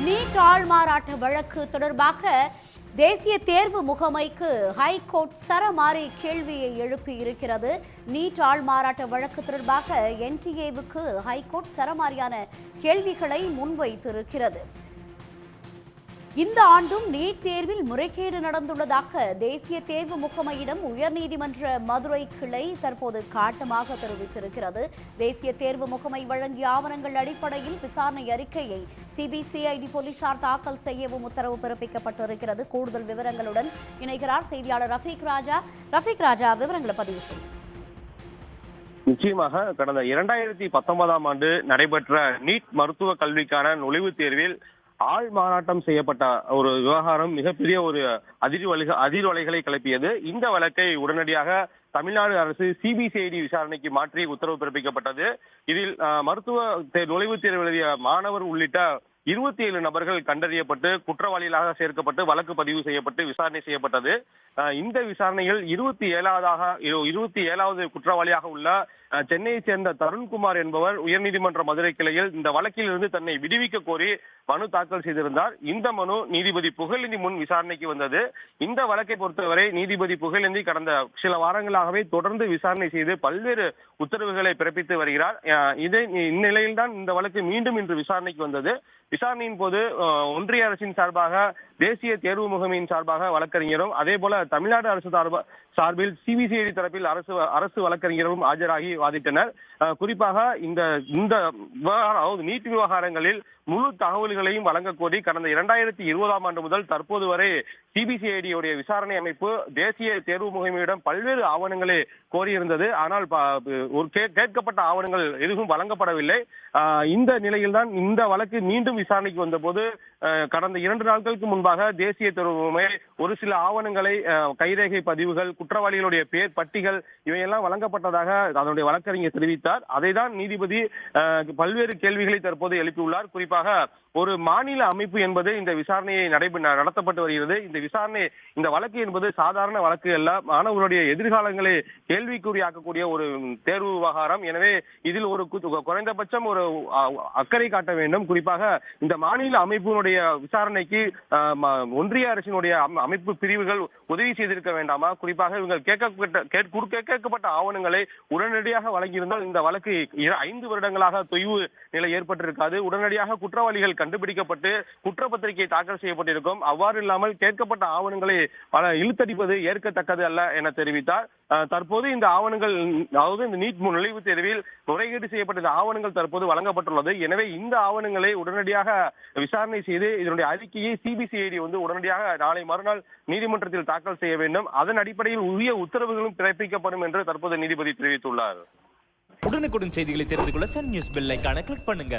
NEET ஆள்மாறாட்ட வழக்கு தொடர்பாக தேசிய தேர்வு முகமைக்கு ஹைகோர்ட் சரமாரி கேள்வியை எழுப்பி இருக்கிறது. நீட் ஆள்மாறாட்ட வழக்கு தொடர்பாக என்டிஏவுக்கு ஹைகோர்ட் சரமாரியான கேள்விகளை முன்வைத்திருக்கிறது. இந்த ஆண்டும் நீட் தேர்வில் முறைகேடு நடந்துள்ளதாக தேசிய தேர்வு முகமையிடம் உயர்நீதிமன்ற மதுரை கிளை தற்போது காட்டமாக தெரிவித்திருக்கிறது. தேசிய தேர்வு முகமை வழங்கிய ஆவணங்கள் அடிப்படையில் விசாரணை அறிக்கையை சிபிசிஐடி போலீசார் தாக்கல் செய்யவும் உத்தரவு பிறப்பிக்கப்பட்டிருக்கிறது. கூடுதல் விவரங்களுடன் இணைகிறார் செய்தியாளர் ரஃபீக் ராஜா. விவரங்களை பதிவு செய்யும். நிச்சயமாக கடந்த 2019ஆம் ஆண்டு நடைபெற்ற நீட் மருத்துவ கல்விக்கான நுழைவுத் தேர்வில் ஆள் மாறாட்டம் செய்யப்பட்ட ஒரு விவகாரம் மிகப்பெரிய ஒரு அதிர்வலைகளை கிளப்பியது. இந்த வழக்கை உடனடியாக தமிழ்நாடு அரசு சிபிசிஐடி விசாரணைக்கு மாற்றி உத்தரவு பிறப்பிக்கப்பட்டது. இதில் மருத்துவ நுழைவுத் தேர்வு எழுதிய மாணவர் உள்ளிட்ட 27 நபர்கள் கண்டறியப்பட்டு குற்றவாளிகளாக சேர்க்கப்பட்டு வழக்கு பதிவு செய்யப்பட்டு விசாரணை செய்யப்பட்டது. இந்த விசாரணையில் 27வது குற்றவாளியாக உள்ள சென்னையை சேர்ந்த தருண்குமார் என்பவர் உயர்நீதிமன்ற மதுரை கிளையில் இந்த வழக்கில் இருந்து தன்னை விடுவிக்க கோரி மனு தாக்கல் செய்திருந்தார். இந்த மனு நீதிபதி புகழேந்தி முன் விசாரணைக்கு வந்தது. இந்த வழக்கை பொறுத்தவரை நீதிபதி புகழேந்தி கடந்த சில வாரங்களாகவே தொடர்ந்து விசாரணை செய்து பல்வேறு உத்தரவுகளை பிறப்பித்து வருகிறார். இந்நிலையில்தான் இந்த வழக்கு மீண்டும் இன்று விசாரணைக்கு வந்தது. விசாரணையின் போது ஒன்றிய அரசின் சார்பாக தேசிய தேர்வு முகமையின் சார்பாக வழக்கறிஞரும் அதே போல தமிழ்நாடு அரசு சார்பில் சிபிசிஐடி தரப்பில் அரசு வழக்கறிஞரும் ஆஜராகி வாதிட்டனர். குறிப்பாக இந்த விவகாரம் நீட் விவகாரங்களில் முழு தகவல்களையும் வழங்க கோரி கடந்த 2020ஆம் ஆண்டு முதல் தற்போது வரை சிபிசிஐடி உடைய விசாரணை அமைப்பு தேசிய தேர்வு முகமையிடம் பல்வேறு ஆவணங்களை கோரியிருந்தது. ஆனால் கேட்கப்பட்ட ஆவணங்கள் எதுவும் வழங்கப்படவில்லை. இந்த நிலையில்தான் இந்த வழக்கு மீண்டும் விசாரணைக்கு வந்தபோது கடந்த 2 நாட்களுக்கு முன்பாக தேசிய தேர்வு முகமை ஒரு சில ஆவணங்களை கைரேகை பதிவுகள் குற்றவாளிகளுடைய பேர் பட்டிகள் இவையெல்லாம் வழங்கப்பட்டதாக அதனுடைய வழக்கறிஞர் தெரிவித்தார். அதைதான் நீதிபதி பல்வேறு கேள்விகளை தற்போது எழுப்பியுள்ளார். குறிப்பாக ஒரு மாநில அமைப்பு என்பது இந்த விசாரணையை நடத்தப்பட்டு வருகிறது. இந்த வழக்கு என்பது சாதாரண வழக்கு அல்ல. மாணவர்களுடைய எதிர்காலங்களை கேள்விக்குறியாக்கக்கூடிய ஒரு தேர்வு விவகாரம். எனவே இதில் ஒரு குறைந்தபட்சம் ஒரு அக்கறை காட்ட வேண்டும். குறிப்பாக இந்த மாநில அமைப்பினுடைய விசாரணைக்கு ஒன்றிய அரசினுடைய அமைப்பு பிரிவுகள் உதவி செய்திருக்க வேண்டாமா? குறிப்பாக இவங்க கேட்கப்பட்ட ஆவணங்களை உடனடியாக வழங்கியிருந்தால் இந்த வழக்கு 5 வருடங்களாக தொய்வு நிலை ஏற்பட்டிருக்காது. உடனடியாக குற்றவாளிகள் கண்டுபிடிக்கப்பட்டு குற்றப்பத்திரிகை தாக்கல் செய்யப்பட்டிருக்கும். அவ்வாறு இல்லாமல் கேட்கப்பட்ட ஆவணங்களை இழுத்தடிப்பது ஏற்கத்தக்கது அல்ல என தெரிவித்தார். தற்போது இந்த ஆவணங்கள் அதாவது இந்த நீட் நுழைவுத் தேர்வில் முறைகேடு செய்யப்பட்ட ஆவணங்கள் தற்போது வழங்கப்பட்டுள்ளது. எனவே இந்த ஆவணங்களை உடனடியாக விசாரணை செய்து இதனுடைய அறிக்கையை சிபிசிஐடி உடனடியாக நாளை மறுநாள் நீதிமன்றத்தில் தாக்கல் செய்ய வேண்டும். அதன் அடிப்படையில் உரிய உத்தரவுகளும் பிறப்பிக்கப்படும் என்று தற்போது நீதிபதி தெரிவித்துள்ளார். உடனுக்குடன் செய்திகளை தெரிந்து கொள்ள சன் நியூஸ் பெல் ஐகானை கிளிக் பண்ணுங்க.